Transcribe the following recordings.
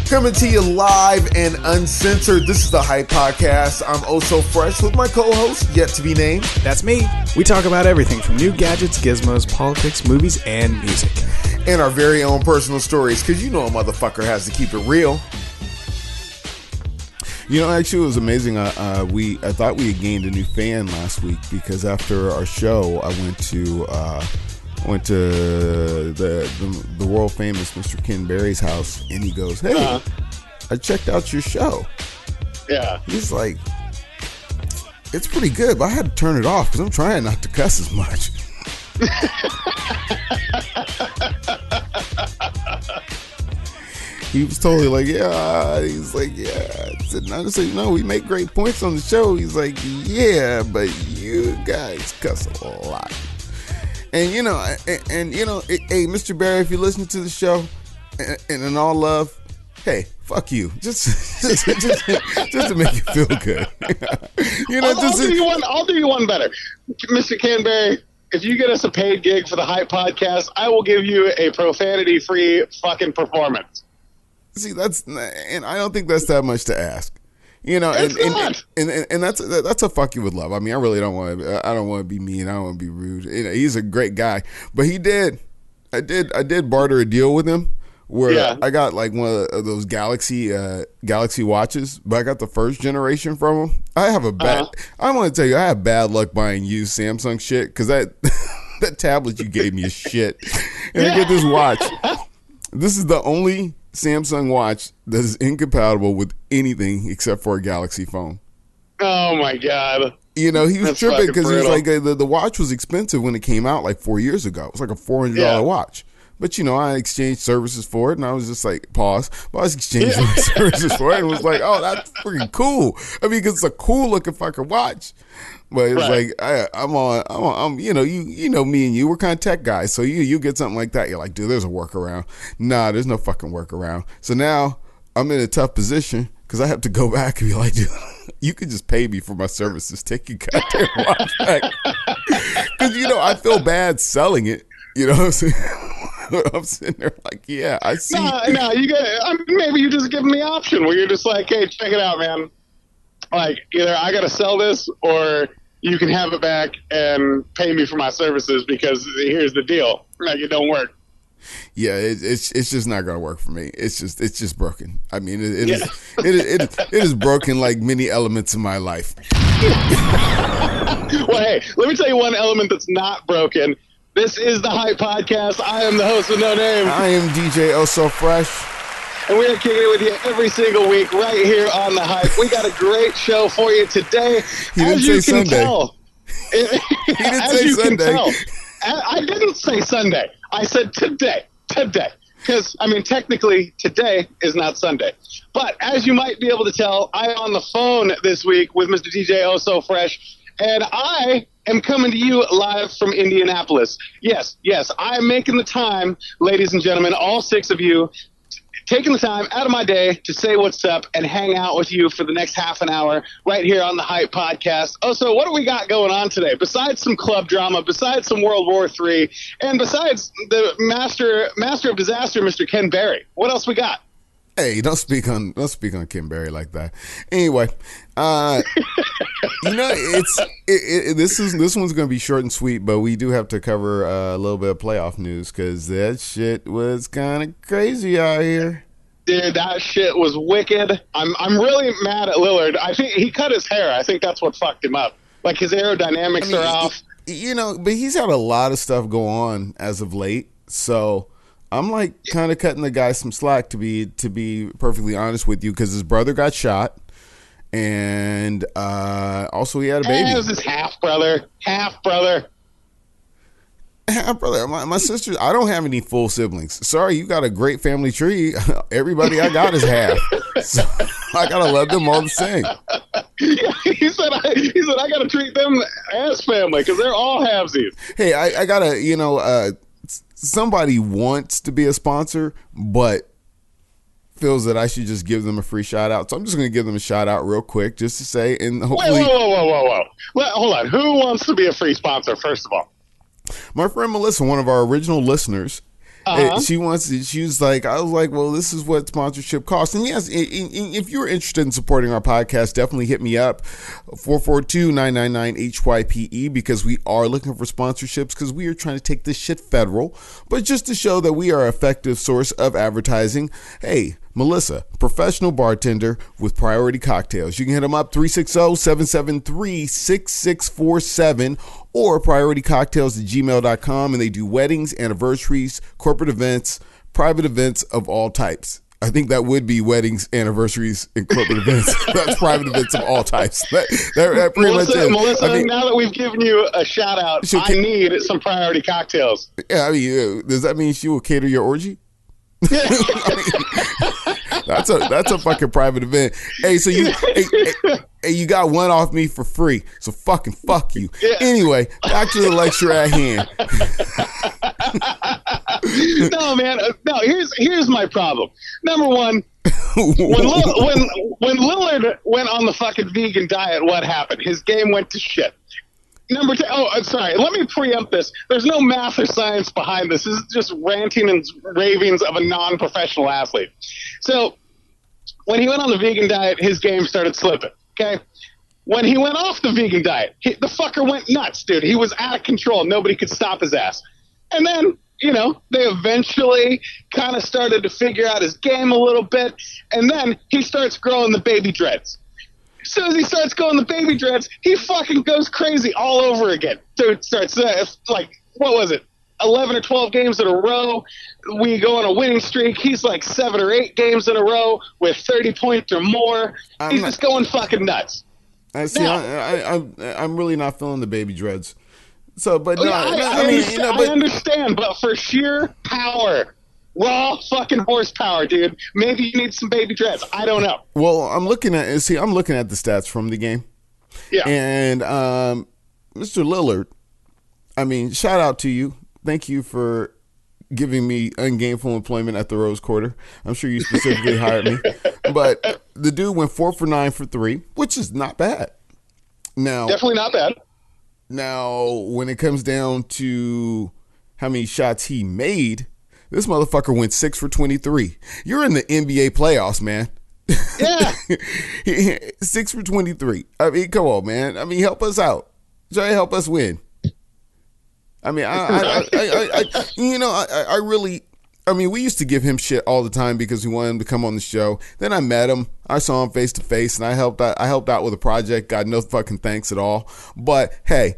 Coming to you live and uncensored. This is the Hype Podcast. I'm oh so fresh with my co-host, yet to be named. That's me. We talk about everything from new gadgets, gizmos, politics, movies, and music. And our very own personal stories, because you know a motherfucker has to keep it real. You know, actually, it was amazing. I thought we had gained a new fan last week because after our show, I went to the world famous Mr. Ken Berry's house, and he goes, "Hey, I checked out your show." Yeah, he's like, "It's pretty good, but I had to turn it off because I'm trying not to cuss as much." He was totally like, yeah. He's like, yeah. I said, no, we make great points on the show. He's like, yeah, but you guys cuss a lot. And you know, hey, Mr. Barry, if you're listening to the show, and in all love, hey, fuck you. Just to make you feel good. You know, I'll do you one better, Mr. Canberry. If you get us a paid gig for the Hype Podcast, I will give you a profanity-free fucking performance. See, and I don't think that's that much to ask, you know. And that's a fuck you with love. I mean, I really don't want to. I don't want to be mean. I don't want to be rude. You know, he's a great guy, but I did barter a deal with him where I got like one of those Galaxy watches, but I got the first generation from him. I have I want to tell you, I have bad luck buying used Samsung shit because that tablet you gave me is shit, and I get this watch. This is the only Samsung watch that is incompatible with anything except for a Galaxy phone. Oh my god! You know, he was tripping because he was like, the watch was expensive when it came out like 4 years ago. It was like a $400 watch. But you know, I exchanged services for it, and I was just like, pause. But I was exchanging services for it, and was like, oh, that's freaking cool. I mean, because it's a cool looking fucking watch. But it's like I'm you know me and you, we're kind of tech guys. So you get something like that, you're like, dude, there's a workaround. Nah, there's no fucking workaround. So now I'm in a tough position because I have to go back and be like, dude, you could just pay me for my services. Take your goddamn watch back. Because you know I feel bad selling it. You know what I'm saying? I'm sitting there like, yeah, I see. No, you got. Maybe you just give them the option where you're just like, hey, check it out, man. Like, either I got to sell this or you can have it back and pay me for my services because here's the deal. Like, it don't work. Yeah, it's just not gonna work for me. It's just broken. I mean, it is broken like many elements of my life. Well, hey, let me tell you one element that's not broken. This is the Hype Podcast. I am the host with no name. I am DJ Oh So Fresh. And we are kicking it with you every single week right here on The Hype. We got a great show for you today. He didn't say Sunday. He didn't say Sunday. I didn't say Sunday. I said today. Because, I mean, technically, today is not Sunday. But as you might be able to tell, I am on the phone this week with Mr. DJ Oh So Fresh. And I am coming to you live from Indianapolis. Yes, I am making the time, ladies and gentlemen, all six of you, taking the time out of my day to say what's up and hang out with you for the next half an hour right here on the Hype Podcast. Oh, so what do we got going on today? Besides some club drama, besides some World War III, and besides the master of disaster, Mr. Ken Berry, what else we got? Hey, don't speak on Ken Berry like that. Anyway, you know, this one's gonna be short and sweet, but we do have to cover a little bit of playoff news because that shit was kind of crazy out here. Dude, that shit was wicked. I'm really mad at Lillard. I think he cut his hair. I think that's what fucked him up. Like, his aerodynamics are off. You know, but he's had a lot of stuff go on as of late, so I'm like kind of cutting the guy some slack to be perfectly honest with you, because his brother got shot, and also he had a baby. It was his half brother. My sister. I don't have any full siblings. Sorry, you got a great family tree. Everybody I got is half, so I gotta love them all the same. He said I gotta treat them as family because they're all halvesies. Hey, I gotta somebody wants to be a sponsor, but feels that I should just give them a free shout out. So I'm just going to give them a shout out real quick just to say, and hopefully. Whoa. Hold on. Who wants to be a free sponsor, first of all? My friend Melissa, one of our original listeners, She wants it. She was like, I was like, well, this is what sponsorship costs. And yes, if you're interested in supporting our podcast, definitely hit me up, 442-999-HYPE, because we are looking for sponsorships, because we are trying to take this shit federal. But just to show that we are an effective source of advertising, hey, Melissa, professional bartender with Priority Cocktails. You can hit them up, 360-773-6647, or prioritycocktails@gmail.com, and they do weddings, anniversaries, corporate events, private events of all types. I think that would be weddings, anniversaries, and corporate events. That's private events of all types. That pretty much is. Melissa, I mean, now that we've given you a shout out, I need some Priority Cocktails. Yeah, I mean, does that mean she will cater your orgy? That's a fucking private event. Hey, so you you got one off me for free, so fucking fuck you. Yeah. Anyway, back to the lecture at hand. No, man. No, here's my problem. Number one, when Lillard went on the fucking vegan diet, what happened? His game went to shit. Number two, I'm sorry. Let me preempt this. There's no math or science behind this. This is just ranting and ravings of a non-professional athlete. So when he went on the vegan diet, his game started slipping. Okay. When he went off the vegan diet, the fucker went nuts, dude. He was out of control. Nobody could stop his ass. And then, they eventually kind of started to figure out his game a little bit. And then he starts growing the baby dreads. As soon as he starts going the baby dreads, he fucking goes crazy all over again. Dude starts, what was it, 11 or 12 games in a row. We go on a winning streak. He's like 7 or 8 games in a row with 30 points or more. He's just going fucking nuts. I'm really not feeling the baby dreads. So, but no, I understand, but for sheer power, raw fucking horsepower, dude. Maybe you need some baby dreads. I don't know. Well, I'm looking at the stats from the game. Yeah. And Mr. Lillard, I mean, shout out to you. Thank you for giving me ungainful employment at the Rose Quarter. I'm sure you specifically hired me. But the dude went 4 for 9 for 3, which is not bad. Now, definitely not bad. Now, when it comes down to how many shots he made, this motherfucker went 6 for 23. You're in the NBA playoffs, man. Yeah. 6 for 23. I mean, come on, man. I mean, help us out. Try to help us win. I mean, I really, we used to give him shit all the time because we wanted him to come on the show. Then I met him. I saw him face to face, and I helped out with a project. Got no fucking thanks at all. But hey,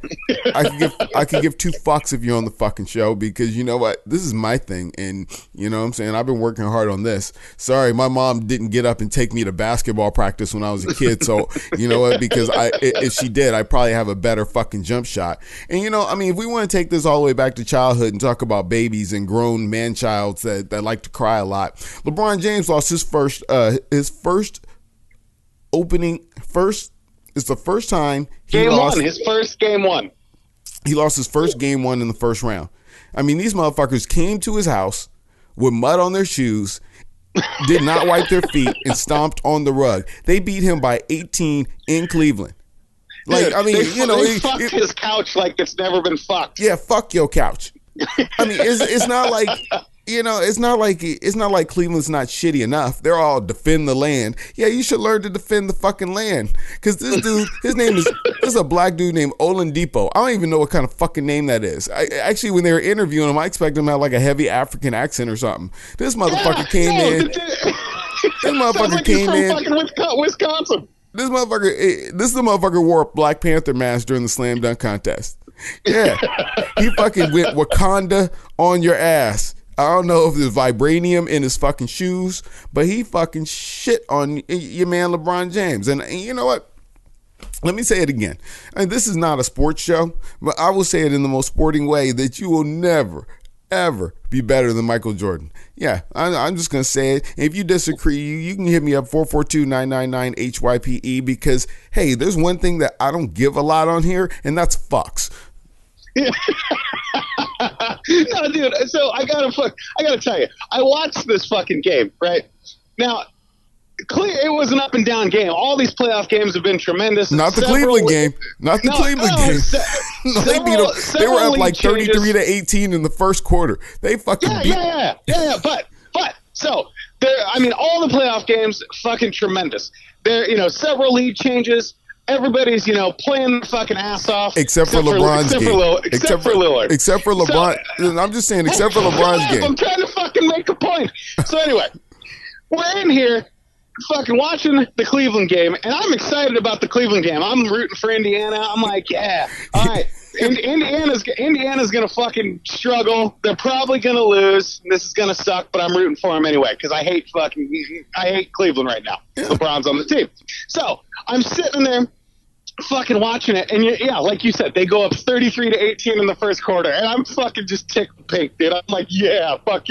I could give 2 fucks if you're on the fucking show, because you know what? This is my thing, and you know what I'm saying? I've been working hard on this. Sorry, my mom didn't get up and take me to basketball practice when I was a kid, so you know what? Because if she did, I'd probably have a better fucking jump shot. And if we want to take this all the way back to childhood and talk about babies and grown man-childs that like to cry a lot, LeBron James lost his first it's the first time he lost his first game one. He lost his first game one in the first round. I mean, these motherfuckers came to his house with mud on their shoes, did not wipe their feet, and stomped on the rug. They beat him by 18 in Cleveland. Like, dude, they fucked his couch like it's never been fucked. Yeah, fuck your couch. I mean, it's not like it's not like Cleveland's not shitty enough. They're all defend the land. Yeah, you should learn to defend the fucking land. Because this dude, this is a black dude named Oladipo. I don't even know what kind of fucking name that is. Actually, when they were interviewing him, I expected him to have like a heavy African accent or something. This motherfucker came in. This motherfucker came in. Fucking Wisconsin. This is the motherfucker who wore a Black Panther mask during the slam dunk contest. Yeah, he fucking went Wakanda on your ass. I don't know if there's vibranium in his fucking shoes, but he fucking shit on your man LeBron James. And you know what? Let me say it again. I mean, this is not a sports show, but I will say it in the most sporting way, that you will never, ever be better than Michael Jordan. Yeah, I'm just going to say it. If you disagree, you can hit me up 442-999-HYPE, because, hey, there's one thing that I don't give a lot on here, and that's fucks. No, dude. So I gotta tell you, I watched this fucking game right now. it was an up and down game. All these playoff games have been tremendous. Not the Cleveland game. Not the Cleveland game. No, they beat them. They were up like 33-18 in the first quarter. They fucking beat. Yeah. But so all the playoff games fucking tremendous. There, several lead changes. Everybody's, playing the fucking ass off. Except for LeBron's game. Except for Lillard. Except for LeBron. So, I'm just saying, except for LeBron's game. I'm trying to fucking make a point. So anyway, we're in here fucking watching the Cleveland game, and I'm excited about the Cleveland game. I'm rooting for Indiana. I'm like, yeah, all right. Indiana's going to fucking struggle. They're probably going to lose. This is going to suck, but I'm rooting for them anyway because I hate Cleveland right now. Yeah. LeBron's on the team. So I'm sitting there fucking watching it, and like you said, they go up 33-18 in the first quarter, and I'm fucking just tickled pink, dude. I'm like, fuck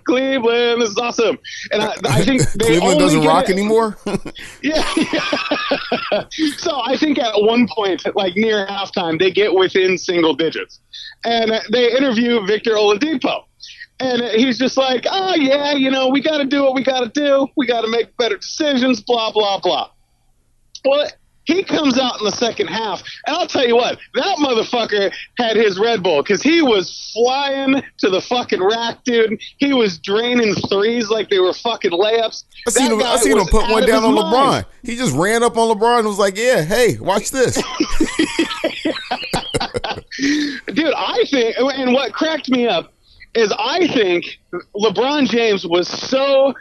Cleveland, this is awesome. And I think Cleveland doesn't rock anymore. Yeah. So I think at one point, like near halftime, they get within single digits, and they interview Victor Oladipo. And he's just like, oh, yeah, we got to do what we got to do. We got to make better decisions, blah, blah, blah. Well, he comes out in the second half, and I'll tell you what, that motherfucker had his Red Bull because he was flying to the fucking rack, dude. He was draining threes like they were fucking layups. I seen him put one down on LeBron. He just ran up on LeBron and was like, yeah, hey, watch this. Dude, I think, and what cracked me up is I think LeBron James was so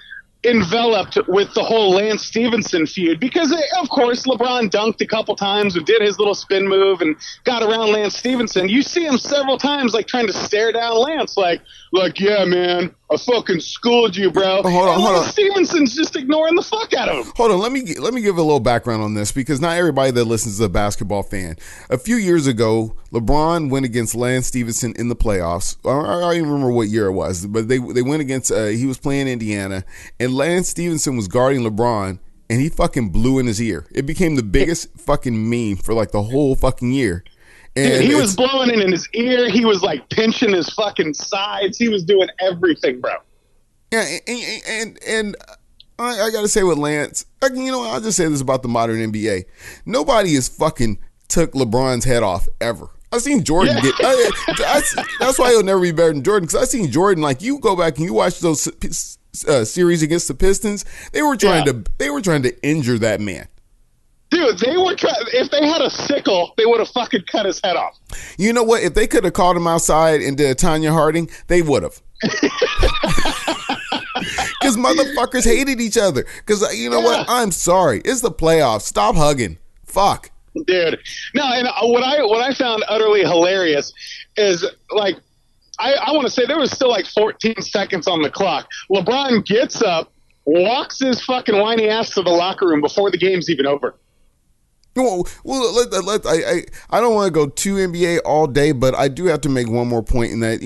enveloped with the whole Lance Stevenson feud because, of course, LeBron dunked a couple times and did his little spin move and got around Lance Stevenson. You see him several times, like, trying to stare down Lance, like, yeah, man, I fucking schooled you, bro. Hold on. Stevenson's just ignoring the fuck out of him. Hold on, let me give a little background on this because not everybody that listens is a basketball fan. A few years ago, LeBron went against Lance Stevenson in the playoffs. I don't even remember what year it was, but they went against. He was playing Indiana, and Lance Stevenson was guarding LeBron, and he fucking blew in his ear. It became the biggest fucking meme for like the whole fucking year. And he was blowing it in his ear. He was like pinching his fucking sides. He was doing everything, bro. Yeah, and I got to say with Lance, I'll just say this about the modern NBA. Nobody has fucking took LeBron's head off ever. I've seen Jordan get. That's why he'll never be better than Jordan because I've seen Jordan. Like you go back and you watch those series against the Pistons. They were trying to injure that man. Dude, they were if they had a sickle, they would have fucking cut his head off. You know what? If they could have called him outside and did a Tanya Harding, they would have. Because motherfuckers hated each other. Because you know what? I'm sorry. It's the playoffs. Stop hugging. Fuck. Dude. No, and what I found utterly hilarious is like I want to say there was still like 14 seconds on the clock. LeBron gets up, walks his fucking whiny ass to the locker room before the game's even over. Well, I don't want to go too NBA all day, but I do have to make one more point in that,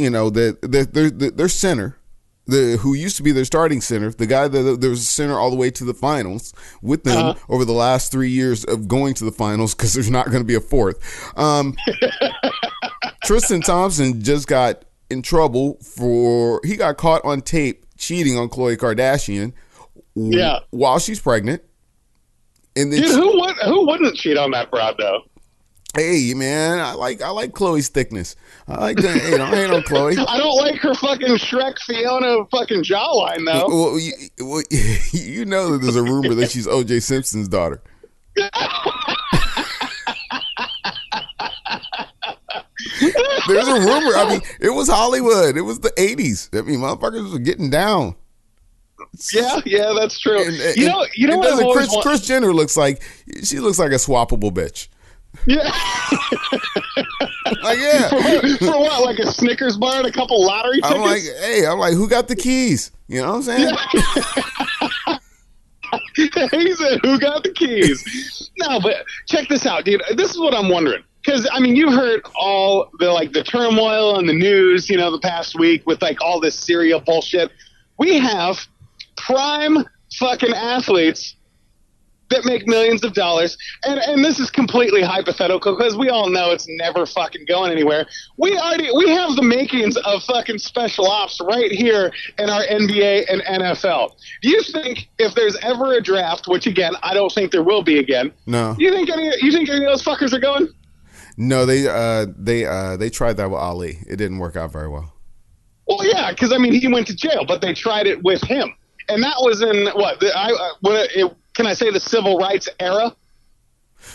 their center, who used to be their starting center, the guy that there was a center all the way to the finals with them over the last 3 years of going to the finals because there's not going to be a fourth. Tristan Thompson just got in trouble he got caught on tape cheating on Khloe Kardashian while she's pregnant. And then dude, who wouldn't cheat on that broad though? Hey man, I like Khloe's thickness. I like that. I ain't on Khloe. I don't like her fucking Shrek Fiona fucking jawline though. Well, you know that there's a rumor that she's O.J. Simpson's daughter. There's a rumor. I mean, it was Hollywood. It was the 80s. I mean, motherfuckers were getting down. Yeah, that's true. You know what Kris Jenner looks like? She looks like a swappable bitch. Yeah. Like, yeah. For what? Like a Snickers bar and a couple lottery tickets? I'm like, who got the keys? You know what I'm saying? Yeah. He said, who got the keys? No, but check this out, dude. This is what I'm wondering. Because, I mean, you heard all the turmoil in the news, the past week with like all this Syria bullshit. We have prime fucking athletes that make millions of dollars, and this is completely hypothetical because we all know it's never fucking going anywhere. We have the makings of fucking special ops right here in our NBA and NFL. Do you think if there's ever a draft, which again I don't think there will be again, no, you think any of those fuckers are going? No, they tried that with Ali. It didn't work out very well. Well, yeah, because I mean he went to jail, but they tried it with him, and that was in can I say the civil rights era?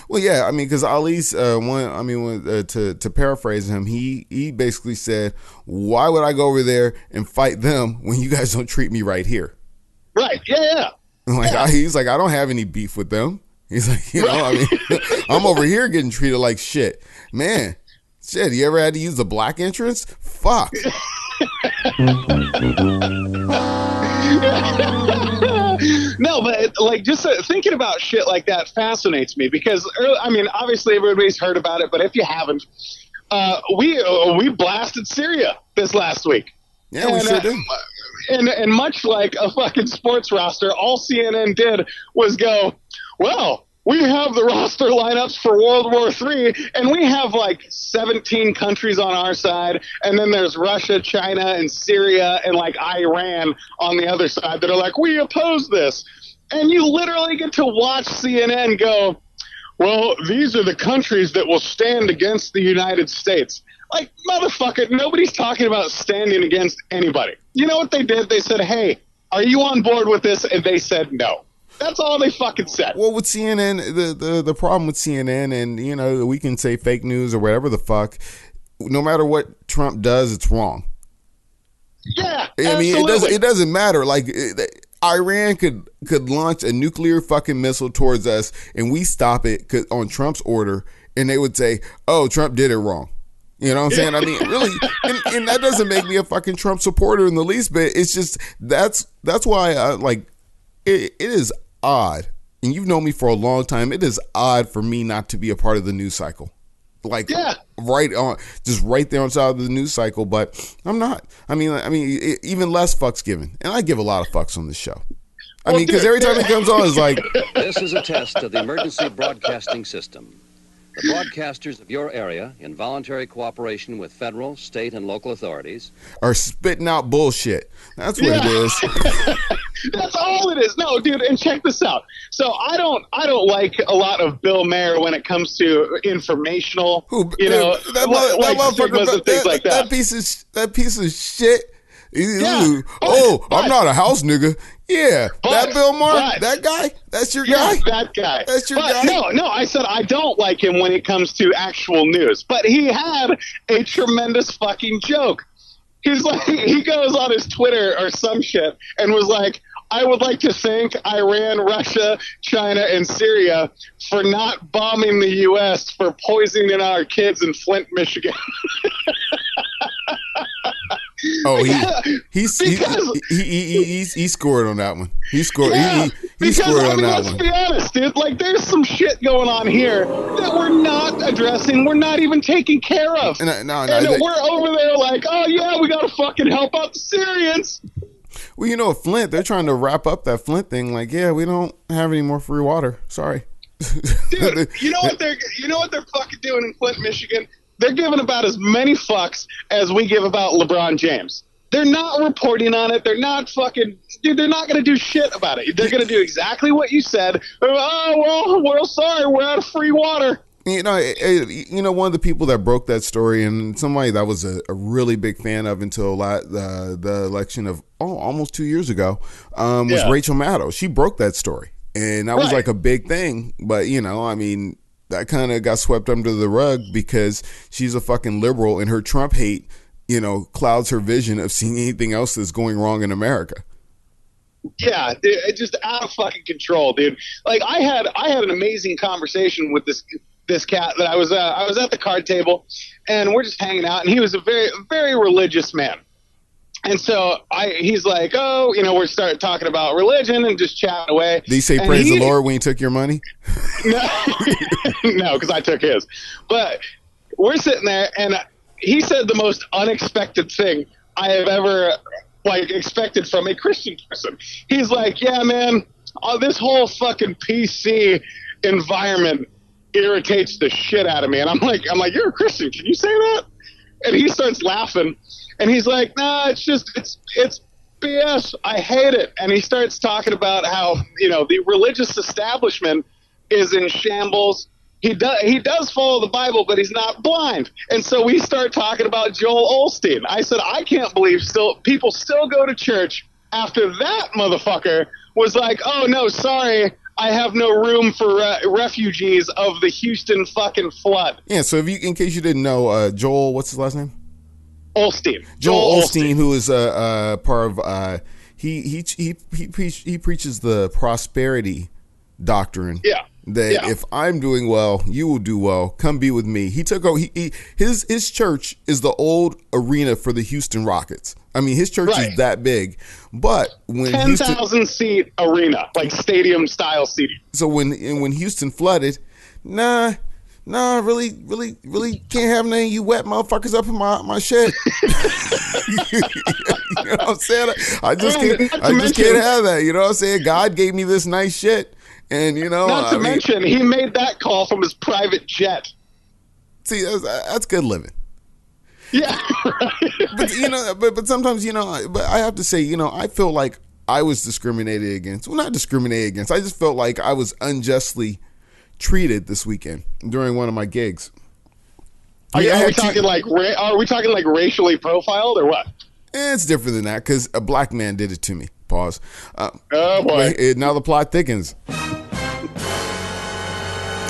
Well, yeah, I mean, because Ali's to paraphrase him, he basically said, "Why would I go over there and fight them when you guys don't treat me right here?" Right? Yeah. He's like, I don't have any beef with them. He's like, I mean, I'm over here getting treated like shit, man. Shit, you ever had to use the black entrance? Fuck. No, but like just thinking about shit like that fascinates me because I mean, obviously everybody's heard about it, but if you haven't, we blasted Syria this last week. Yeah, we sure did. And much like a fucking sports roster, all CNN did was go, well, we have the roster lineups for World War III, and we have like 17 countries on our side, and then there's Russia, China, and Syria, and like Iran on the other side that are like, we oppose this. And you literally get to watch CNN go, well, these are the countries that will stand against the United States. Like, motherfucker, nobody's talking about standing against anybody. You know what they did? They said, hey, are you on board with this? And they said no. That's all they fucking said. Well, with CNN, the problem with CNN, and we can say fake news or whatever the fuck, no matter what Trump does, it's wrong. Yeah, I mean, it doesn't matter. Like Iran could launch a nuclear fucking missile towards us, and we stop it on Trump's order, and they would say, "Oh, Trump did it wrong." You know what I'm saying? I mean, really, and that doesn't make me a fucking Trump supporter in the least bit. It's just that's why I like it is odd, and you've known me for a long time. It is odd for me not to be a part of the news cycle, like right there on side of the news cycle. But I'm not. I mean, even less fucks given, and I give a lot of fucks on this show. I mean, because every time it comes on, it's like this is a test of the emergency broadcasting system. The broadcasters of your area, in voluntary cooperation with federal, state, and local authorities, are spitting out bullshit. That's what it is. That's all it is. No, dude, and check this out. So I don't like a lot of Bill Maher when it comes to informational. That piece of shit. Yeah. I'm not a house nigga. Yeah, that Bill Maher, that guy, that's your guy. That guy, that's your guy. No, I said I don't like him when it comes to actual news, but he had a tremendous fucking joke. He's like, he goes on his Twitter or some shit and was like, I would like to thank Iran, Russia, China, and Syria for not bombing the U.S. for poisoning our kids in Flint, Michigan. Oh, he scored on that one. He scored. Yeah, he scored on that let's one. Let's be honest, dude. Like, there's some shit going on here that we're not addressing. We're not even taking care of. No, we're over there like, oh yeah, we gotta fucking help out the Syrians. Well, Flint, they're trying to wrap up that Flint thing. Like, yeah, we don't have any more free water. Sorry, dude. You know what they're fucking doing in Flint, Michigan? They're giving about as many fucks as we give about LeBron James. They're not reporting on it. They're not fucking... Dude, they're not going to do shit about it. They're going to do exactly what you said. Oh, well, we're sorry. We're out of free water. One of the people that broke that story, and somebody that was a really big fan of until the election of almost 2 years ago, was Rachel Maddow. She broke that story. And that was like a big thing. But, that kind of got swept under the rug because she's a fucking liberal, and her Trump hate, clouds her vision of seeing anything else that's going wrong in America. Yeah, dude, it's just out of fucking control, dude. Like I had an amazing conversation with this cat that I was at the card table, and we're just hanging out, and he was a very, very religious man. And so he's like, oh, we started talking about religion and just chatting away. Did he say praise the Lord when he took your money? No, because I took his. But we're sitting there, and he said the most unexpected thing I have ever expected from a Christian person. He's like, yeah, man, this whole fucking PC environment irritates the shit out of me. And I'm like, you're a Christian. Can you say that? And he starts laughing. And he's like, nah, it's BS. I hate it. And he starts talking about how, the religious establishment is in shambles. He does follow the Bible, but he's not blind. And so we start talking about Joel Osteen. I said, I can't believe people still go to church after that motherfucker was like, oh, no, sorry, I have no room for refugees of the Houston fucking flood. Yeah, so in case you didn't know, Joel, what's his last name? Osteen. Joel Osteen, who is part of he preaches the prosperity doctrine. Yeah. That if I'm doing well, you will do well. Come be with me. He took over. His church is the old arena for the Houston Rockets. I mean, his church is that big. But when 10,000 seat arena, like stadium style seating. So when Houston flooded, really can't have none of you wet motherfuckers up in my shed. You know what I'm saying? I just can't have that. You know what I'm saying? God gave me this nice shit. And, not to mention, he made that call from his private jet. See, that's good living. Yeah. But, but sometimes, but I have to say, I feel like I was discriminated against. Well, not discriminated against. I just felt like I was unjustly treated this weekend during one of my gigs. Are we talking like racially profiled or what? It's different than that because a black man did it to me. Pause. Oh boy! Now the plot thickens.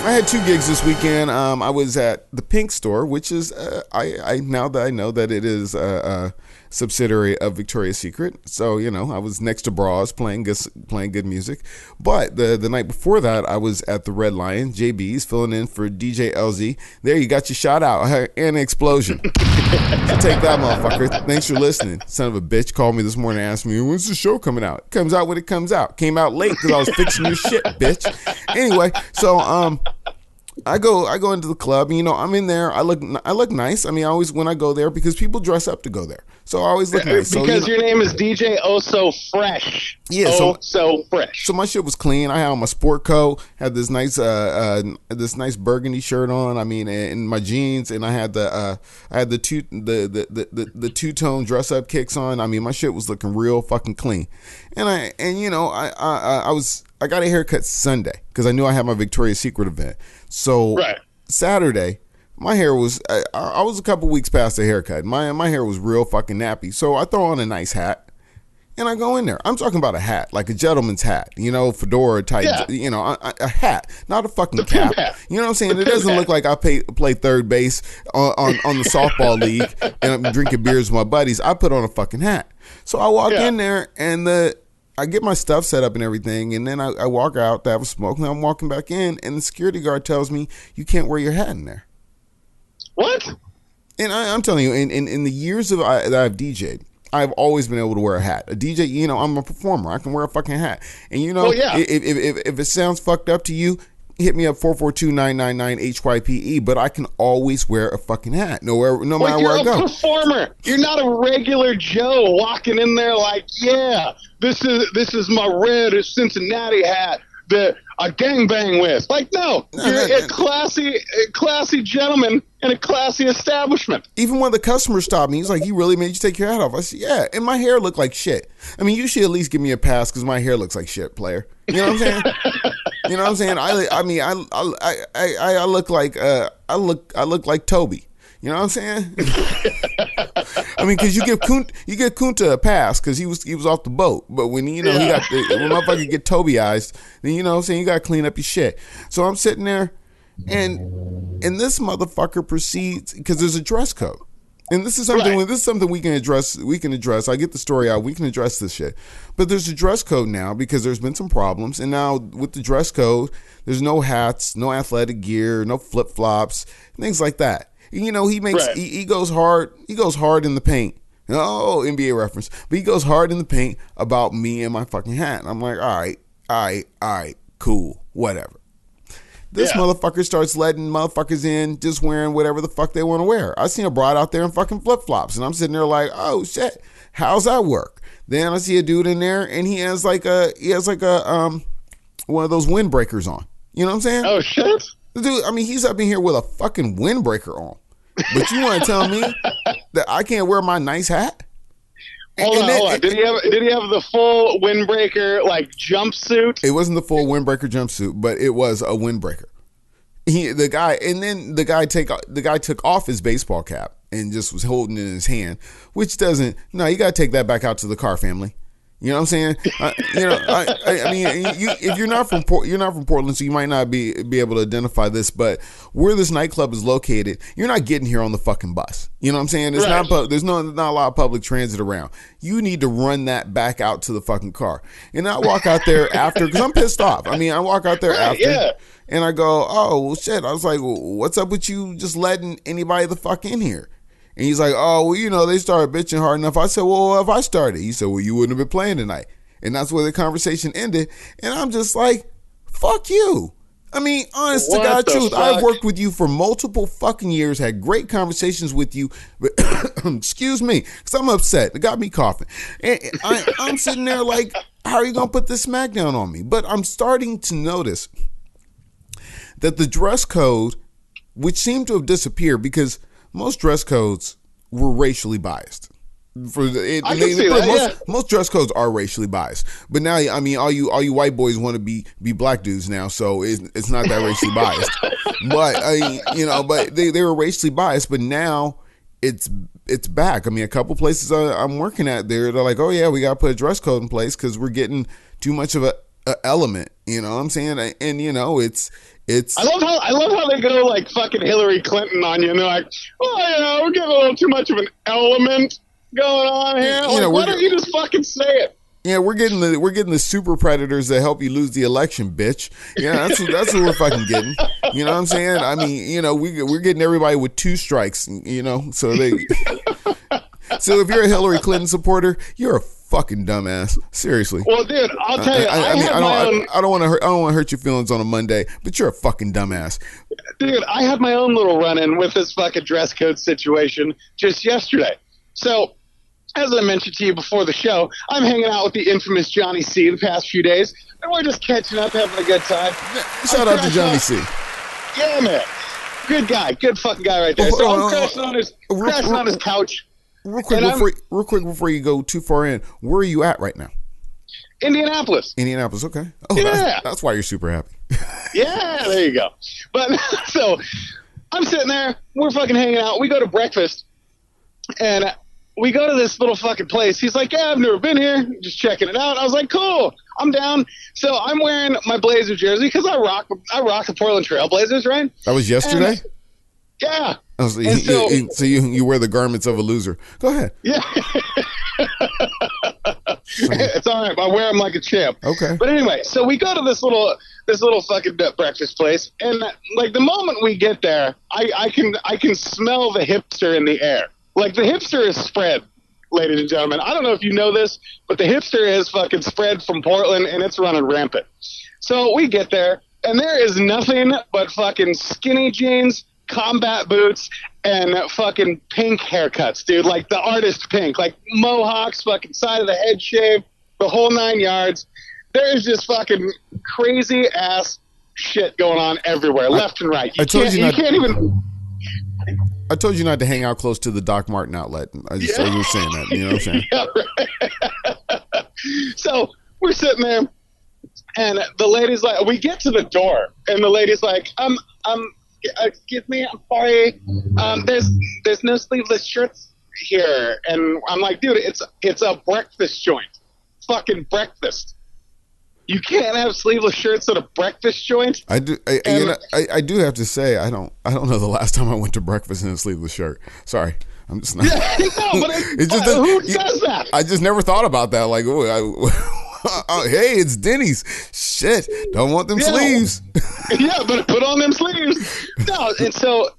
I had 2 gigs this weekend. I was at the Pink Store, which is I now that I know that it is a subsidiary of Victoria's Secret. So I was next to Bras playing good music. But the night before that, I was at the Red Lion, JB's, filling in for DJ LZ. There, you got your shout out and an explosion. Take that, motherfucker. Thanks for listening. Son of a bitch called me this morning and asked me, when's the show coming out? It comes out when it comes out. Came out late because I was fixing your shit, bitch. Anyway, so I go into the club. I'm in there. I look nice. I mean, I always when I go there because people dress up to go there. So I always look nice. Because your name is DJ Oh So Fresh. Yeah, so fresh. So my shit was clean. I had on my sport coat, had this nice burgundy shirt on. I mean, and my jeans, and I had the two-tone dress up kicks on. I mean, my shit was looking real fucking clean. And I got a haircut Sunday because I knew I had my Victoria's Secret event. So Saturday, my hair was I was a couple weeks past the haircut. My hair was real fucking nappy. So I throw on a nice hat and I go in there. I'm talking about a hat, like a gentleman's hat, fedora type, a hat, not a fucking cap. You know what I'm saying? It doesn't look like I play third base on the softball league and I'm drinking beers with my buddies. I put on a fucking hat. So I walk in there and I get my stuff set up and everything, and then I walk out to have a smoke, and I'm walking back in, and the security guard tells me, you can't wear your hat in there. What? And I'm telling you, in the years that I've DJ'd, I've always been able to wear a hat. A DJ, I'm a performer. I can wear a fucking hat. And if it sounds fucked up to you, hit me up 442-999-HYPE, but I can always wear a fucking hat, no matter where I go. You're a performer. You're not a regular Joe walking in there like, yeah, this is my red Cincinnati hat that I gangbang with. Like, no, you're a classy gentleman in a classy establishment. Even when the customer stopped me, he's like, "He really made you take your hat off?" I said, "Yeah," and my hair looked like shit. I mean, you should at least give me a pass because my hair looks like shit, player. You know what I'm saying? You know what I'm saying? I look like I look like Toby. You know what I'm saying? I mean, because you give Kunta a pass because he was off the boat, but when when motherfucker get Toby-ized, then you know what I'm saying, you got to clean up your shit. So I'm sitting there, and this motherfucker proceeds because there's a dress code, and this is something we can address. I get the story out. We can address this shit, but there's a dress code now because there's been some problems, and now with the dress code, there's no hats, no athletic gear, no flip flops, things like that. He makes he goes hard in the paint. Oh, NBA reference. But he goes hard in the paint about me and my fucking hat. And I'm like, all right, cool, whatever. This motherfucker starts letting motherfuckers in just wearing whatever the fuck they want to wear. I seen a broad out there in fucking flip-flops, and I'm sitting there like, oh shit, how's that work? Then I see a dude in there, and he has like a one of those windbreakers on. You know what I'm saying? Oh shit, dude. I mean, he's up in here with a fucking windbreaker on. But you want to tell me that I can't wear my nice hat? Hold on. Did he have the full windbreaker like jumpsuit? It wasn't the full windbreaker jumpsuit, but it was a windbreaker. The guy took off his baseball cap and just was holding it in his hand, which doesn't. No, you got to take that back out to the car, family. You know what I'm saying? I mean, if you're not from Portland, so you might not be able to identify this, but where this nightclub is located, you're not getting here on the fucking bus. You know what I'm saying? It's not. There's not a lot of public transit around. You need to run that back out to the fucking car, and I walk out there after because I'm pissed off. I mean, I walk out there after, and I go, oh well, shit. I was like, well, what's up with you just letting anybody the fuck in here? And he's like, oh, well, you know, they started bitching hard enough. I said, well, if I started? He said, well, you wouldn't have been playing tonight. And that's where the conversation ended. And I'm just like, fuck you. I mean, honest to God truth, I've worked with you for multiple fucking years, had great conversations with you, but excuse me, because I'm upset. It got me coughing. And I'm sitting there like, how are you going to put this smackdown on me? But I'm starting to notice that the dress code, which seemed to have disappeared because most dress codes were racially biased. Most dress codes are racially biased, but now I mean, all you white boys want to be black dudes now, so it's not that racially biased. But but they were racially biased, but now it's back. I mean, a couple places I'm working at, they're like, oh yeah, we got to put a dress code in place because we're getting too much of a element. You know what I'm saying? And you know, it's. I love how they go like fucking Hillary Clinton on you, and they're like, oh, you know, we're getting a little too much of an element going on here. Like, why don't you just fucking say it? Yeah, we're getting the super predators that help you lose the election, bitch. Yeah, that's what we're fucking getting. You know what I'm saying? I mean, you know, we're getting everybody with 2 strikes. You know, so so if you're a Hillary Clinton supporter, you're a fucking dumbass. Seriously. Well, dude, I'll tell you. I don't want to hurt your feelings on a Monday, but you're a fucking dumbass. Dude, I had my own little run-in with this fucking dress code situation just yesterday. So, as I mentioned to you before the show, I'm hanging out with the infamous Johnny C the past few days, and we're just catching up, having a good time. Shout out to Johnny C. Yeah, man. Good guy. Good fucking guy right there. So I'm crashing on his couch. Real quick before you go too far in, where are you at right now? Indianapolis. Okay. Oh, yeah. That's why you're super happy. Yeah, there you go. But so I'm sitting there, we're fucking hanging out. We go to breakfast, and we go to this little fucking place. He's like, yeah, I've never been here. Just checking it out. I was like, cool. I'm down. So I'm wearing my Blazer jersey because I rock the Portland Trail Blazers, right? That was yesterday? And, yeah. Oh, so you wear the garments of a loser. Go ahead. Yeah. It's all right. I wear them like a champ. Okay. But anyway, so we go to this little fucking breakfast place, and like the moment we get there, I can smell the hipster in the air. Like the hipster is spread, ladies and gentlemen. I don't know if you know this, but the hipster is fucking spread from Portland, and it's running rampant. So we get there, and there is nothing but fucking skinny jeans, combat boots, and fucking pink haircuts, dude. Like the artist pink, like mohawks, fucking side of the head shave, the whole 9 yards. There is just fucking crazy ass shit going on everywhere, left and right. I told you not to hang out close to the Doc Martin outlet. I was just saying that. You know what I'm saying? Yeah, right. So we're sitting there, and the lady's like, we get to the door, and the lady's like, excuse me, I'm sorry. There's no sleeveless shirts here, and I'm like, dude, it's a breakfast joint, fucking breakfast. You can't have sleeveless shirts at a breakfast joint. I do have to say I don't know the last time I went to breakfast in a sleeveless shirt. Sorry, I'm just not. No, but who does that? I just never thought about that. Like, hey, it's Denny's. Shit, don't want them sleeves. Yeah, but put on them sleeves. No, and so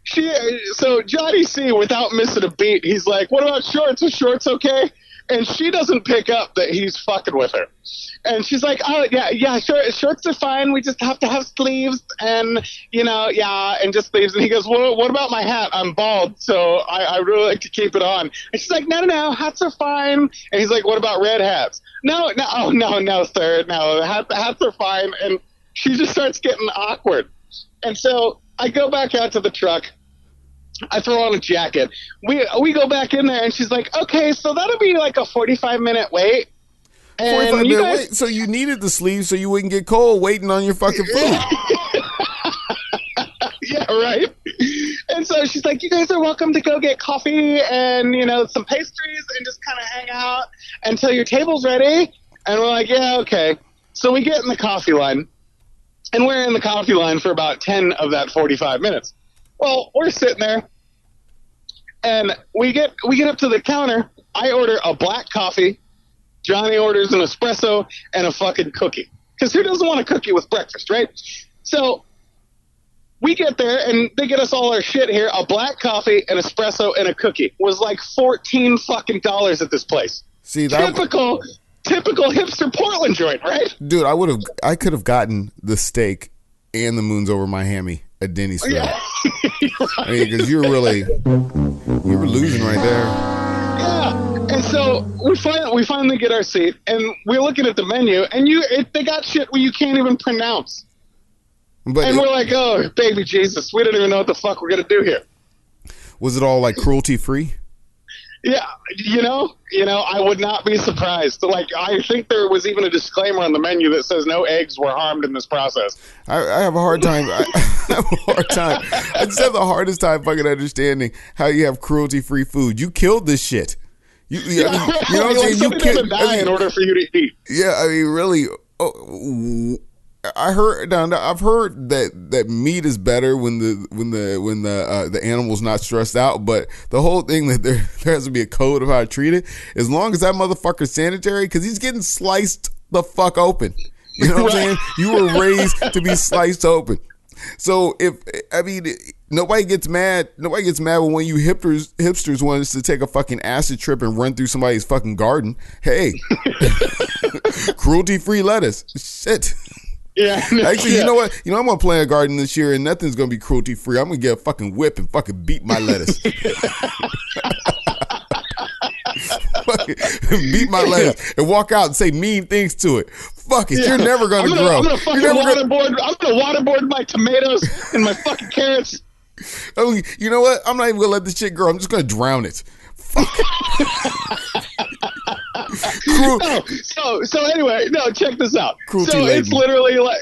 So Johnny C, without missing a beat, he's like, "What about shorts? Are shorts okay?" And she doesn't pick up that he's fucking with her. And she's like, "Oh yeah, shorts are fine. We just have to have sleeves, and and just sleeves." And he goes, "Well, what about my hat? I'm bald, so I really like to keep it on." And she's like, "No, hats are fine." And he's like, "What about red hats?" No, sir, no, hats are fine." And she just starts getting awkward. And so I go back out to the truck. I throw on a jacket. We go back in there, and she's like, "Okay, so that'll be like a 45-minute wait." 45-minute wait? So you needed the sleeves so you wouldn't get cold waiting on your fucking food. Yeah, right? And so she's like, "You guys are welcome to go get coffee and, some pastries and just kind of hang out until your table's ready." And we're like, "Yeah, okay." So we get in the coffee line, and we're in the coffee line for about 10 of that 45 minutes. Well, we're sitting there, and we get up to the counter. I order a black coffee. Johnny orders an espresso and a fucking cookie. Because who doesn't want a cookie with breakfast, right? So we get there, and they get us all our shit here. A black coffee, an espresso, and a cookie was like $14 fucking at this place. See, that typical hipster Portland joint, right? Dude, I could have gotten the steak and the moons over my hammy at Denny's. Yeah. Right. I mean, because you were losing right there. Yeah. And so we finally get our seat, and we're looking at the menu, and they got shit where you can't even pronounce. And we're like, "Oh, baby Jesus, we don't even know what the fuck we're gonna do here." Was it all like cruelty free? Yeah, I would not be surprised. Like, I think there was even a disclaimer on the menu that says no eggs were harmed in this process. I have a hard time. I just have the hardest time fucking understanding how you have cruelty-free food. You killed this shit. You know what I'm saying? You can't die in order for you to eat. Yeah, I mean, really. I've heard that meat is better when the animal's not stressed out, but the whole thing that there has to be a code of how to treat it, as long as that motherfucker's sanitary, because he's getting sliced the fuck open. You know what I'm saying? You were raised to be sliced open. So nobody gets mad. Nobody gets mad when one of you hipsters wants to take a fucking acid trip and run through somebody's fucking garden. Hey, cruelty-free lettuce. Shit. Yeah. Actually, you know what? I'm gonna plant a garden this year, and nothing's gonna be cruelty free. I'm gonna get a fucking whip and fucking beat my lettuce. Beat my lettuce and walk out and say mean things to it. Fuck it, you're never gonna grow. I'm gonna waterboard my tomatoes and my fucking carrots. Oh, you know what? I'm not even gonna let this shit grow. I'm just gonna drown it. Fuck. So anyway, no, check this out. Cruelty so laden. It's literally like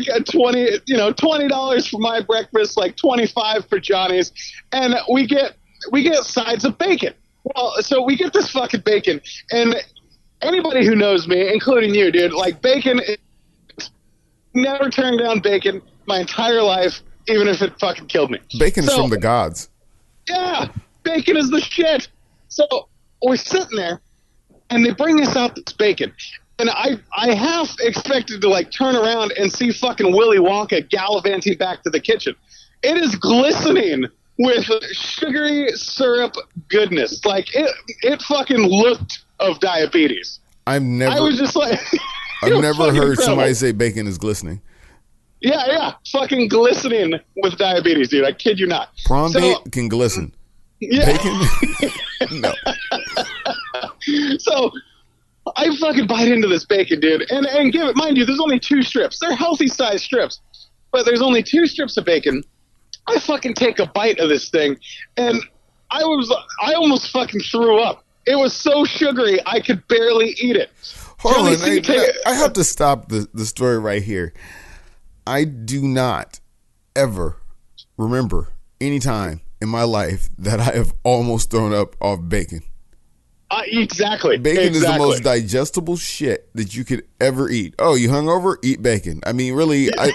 a $20 for my breakfast, like $25 for Johnny's, and we get sides of bacon. Well, so we get this fucking bacon, and anybody who knows me, including you, dude, like bacon, never turned down bacon my entire life, even if it fucking killed me. Bacon is from the gods. Yeah, bacon is the shit. So we're sitting there, and they bring us out this bacon. And I half expected to, like, turn around and see fucking Willy Wonka gallivanting back to the kitchen. It is glistening with sugary syrup goodness. Like, it fucking looked of diabetes. I was just like... I've never heard incredible. Somebody say bacon is glistening. Yeah. Fucking glistening with diabetes, dude. I kid you not. Prawn bait can glisten. Yeah. Bacon? No. So I fucking bite into this bacon, dude, and give it, mind you, there's only 2 strips. They're healthy sized strips, but there's only 2 strips of bacon. I fucking take a bite of this thing, and I almost fucking threw up. It was so sugary, I could barely eat it. Hold on, I have to stop the story right here. I do not ever remember any time in my life that I have almost thrown up off bacon. Exactly. Bacon is the most digestible shit that you could ever eat. Oh, you hungover? Eat bacon. I mean, really, I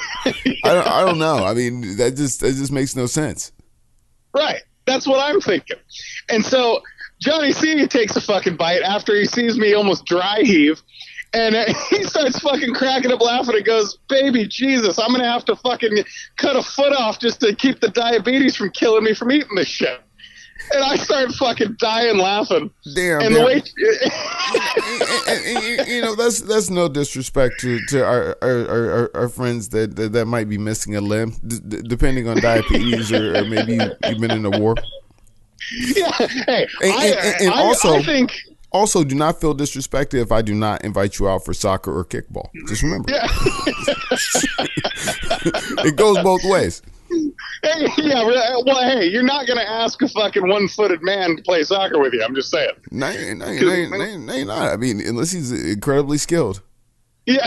don't know. I mean, that just makes no sense. Right. That's what I'm thinking. And so Johnny C takes a fucking bite after he sees me almost dry heave. And he starts fucking cracking up laughing and goes, baby Jesus, I'm going to have to fucking cut a foot off just to keep the diabetes from killing me from eating this shit. And I started fucking dying laughing. Damn. And damn. the way, you know, that's no disrespect to our friends that might be missing a limb, depending on diabetes or maybe you've been in a war. Yeah. Hey, I think. Also, do not feel disrespected if I do not invite you out for soccer or kickball. Just remember. Yeah. It goes both ways. Hey, yeah, well, hey, you're not going to ask a fucking one-footed man to play soccer with you. I'm just saying. No, you're not. I mean, unless he's incredibly skilled. Yeah.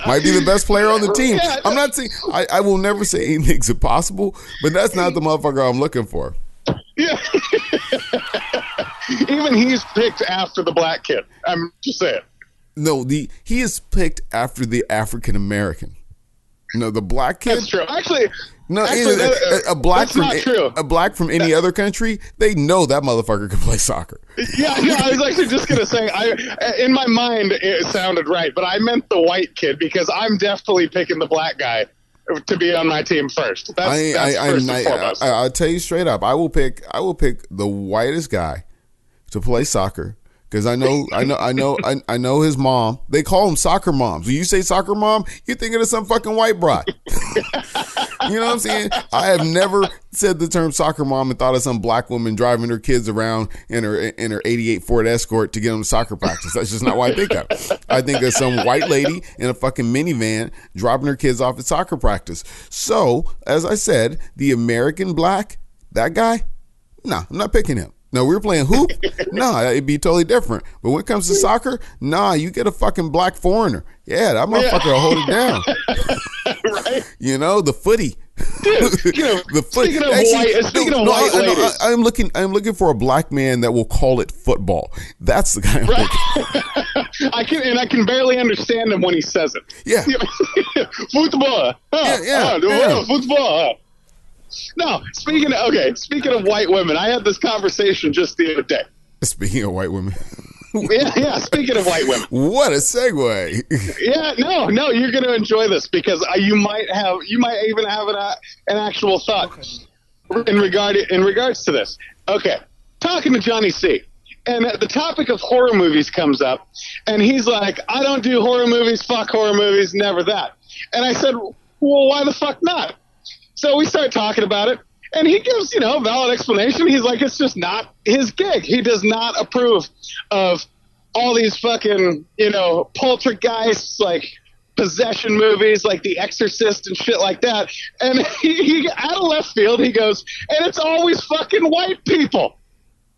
Might be the best player on the team. Yeah, I'm not saying, I will never say anything's impossible, but that's not the motherfucker I'm looking for. Yeah. Even he's picked after the black kid. I'm just saying. No, he is picked after the African American. No, the black kid. That's true. Actually, a black that's from not true. A black from any other country, they know that motherfucker can play soccer. Yeah, no, I was actually just gonna say, in my mind it sounded right, but I meant the white kid because I'm definitely picking the black guy to be on my team first. That's first and foremost. I'll tell you straight up. I will pick the whitest guy to play soccer because I know his mom. They call him soccer moms. When you say soccer mom, you're thinking of some fucking white broad. You know what I'm saying? I have never said the term soccer mom and thought of some black woman driving her kids around in her 88 Ford Escort to get them to soccer practice. That's just not what I think of. I think of some white lady in a fucking minivan dropping her kids off at soccer practice. So, as I said, the American black, that guy, nah, I'm not picking him. No, we were playing hoop. Nah, it'd be totally different. But when it comes to soccer, nah, you get a fucking black foreigner. Yeah, that motherfucker will hold it down. Right? You know, the footy. Dude, the foot. Speaking of white ladies. I'm looking for a black man that will call it football. That's the guy I'm thinking. I can barely understand him when he says it. Yeah. Football. Yeah. Football. No, speaking of white women, I had this conversation just the other day. Speaking of white women. Yeah, speaking of white women. What a segue. Yeah, no, you're going to enjoy this because you might even have an actual thought in regards to this. Okay, talking to Johnny C. And the topic of horror movies comes up, and he's like, I don't do horror movies, fuck horror movies, never that. And I said, well, why the fuck not? So we start talking about it, and he gives, valid explanation. He's like, it's just not his gig. He does not approve of all these fucking, poltergeists, like possession movies, like The Exorcist and shit like that. And he out of left field, he goes, and it's always fucking white people.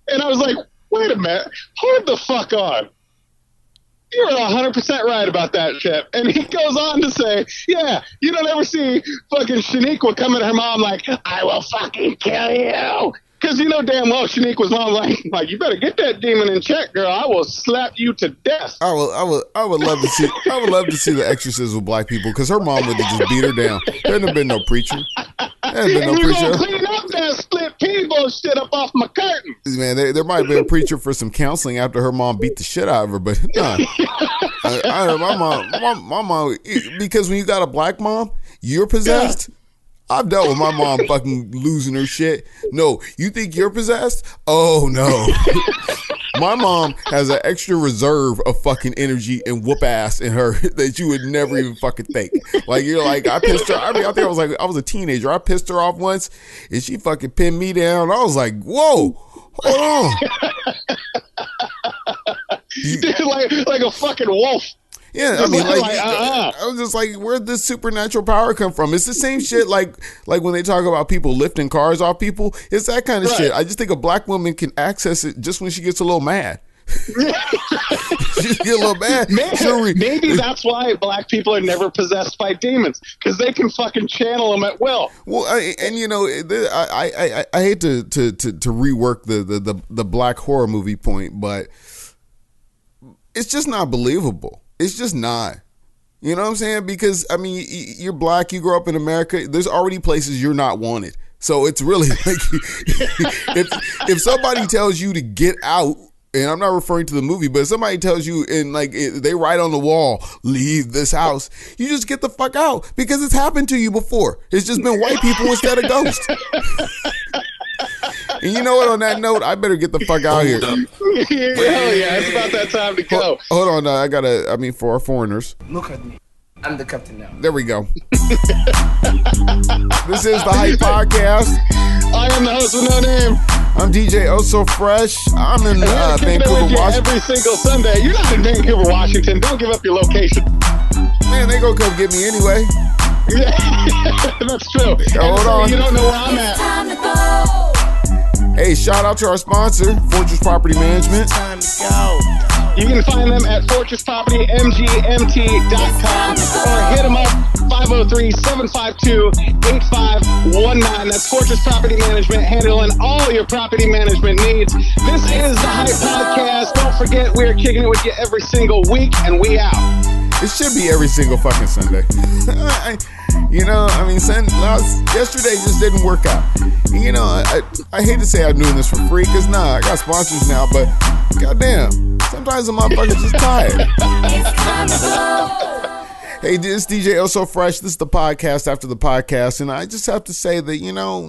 And I was like, wait a minute, hold the fuck on. You're 100% right about that shit. And he goes on to say, yeah, you don't ever see fucking Shaniqua coming to her mom like, I will fucking kill you. Because you know damn well Shaniqua's mom like, you better get that demon in check, girl. I will slap you to death. I would love to see The Exorcist with black people because her mom would have just beat her down. There'd have been no preacher. And you're gonna clean up that split pea bullshit up off my curtains. Man, there might be a preacher for some counseling after her mom beat the shit out of her, but nah. My mom, because when you got a black mom, you're possessed. Yeah. I've dealt with my mom fucking losing her shit. No, you think you're possessed? Oh no. My mom has an extra reserve of fucking energy and whoop ass in her that you would never even fucking think. Like, you're like, I pissed her. I mean, I think I was a teenager. I pissed her off once and she fucking pinned me down. I was like, whoa, hold on. Dude, like a fucking wolf. Yeah, I mean, I was just like, where'd this supernatural power come from? It's the same shit like when they talk about people lifting cars off people. It's that kind of shit. I just think a black woman can access it just when she gets a little mad. She get a little mad. Maybe that's why black people are never possessed by demons, because they can fucking channel them at will. Well, I hate to rework the black horror movie point, but it's just not believable. It's just not. You know what I'm saying? Because, I mean, you're black, you grow up in America, there's already places you're not wanted. So it's really like if somebody tells you to get out, and I'm not referring to the movie, but if somebody tells you and like they write on the wall, leave this house, you just get the fuck out because it's happened to you before. It's just been white people instead of ghosts. And you know what? On that note, I better get the fuck out here. Hell yeah, it's about that time to go. Hold on, for our foreigners. Look at me. I'm the captain now. There we go. This is the Hype Podcast. I am the host with no name. I'm DJ Oh So Fresh. I'm in Vancouver, Washington. Every single Sunday. You're not in Vancouver, Washington. Don't give up your location. Man, they gonna come get me anyway. Yeah, that's true. Hold on. You don't know where I'm at. Hey, shout out to our sponsor, Fortress Property Management. Time to go. You can find them at fortresspropertymgt.com or hit them up 503-752-8519. That's Fortress Property Management, handling all your property management needs. This is the Hype Podcast. Don't forget, we're kicking it with you every single week, and we out. It should be every single fucking Sunday. Yesterday just didn't work out. I hate to say I'm doing this for free, because I got sponsors now, but goddamn, sometimes the motherfucker's just tired. Hey, this is DJ Oh So Fresh. This is the podcast after the podcast, and I just have to say that,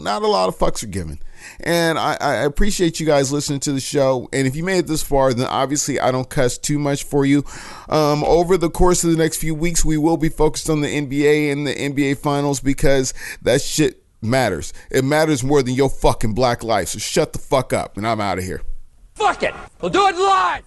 not a lot of fucks are given. And I appreciate you guys listening to the show. And if you made it this far, then obviously I don't cuss too much for you. Over the course of the next few weeks, we will be focused on the NBA and the NBA Finals, because that shit matters. It matters more than your fucking black life. So shut the fuck up, and I'm out of here. Fuck it. We'll do it live.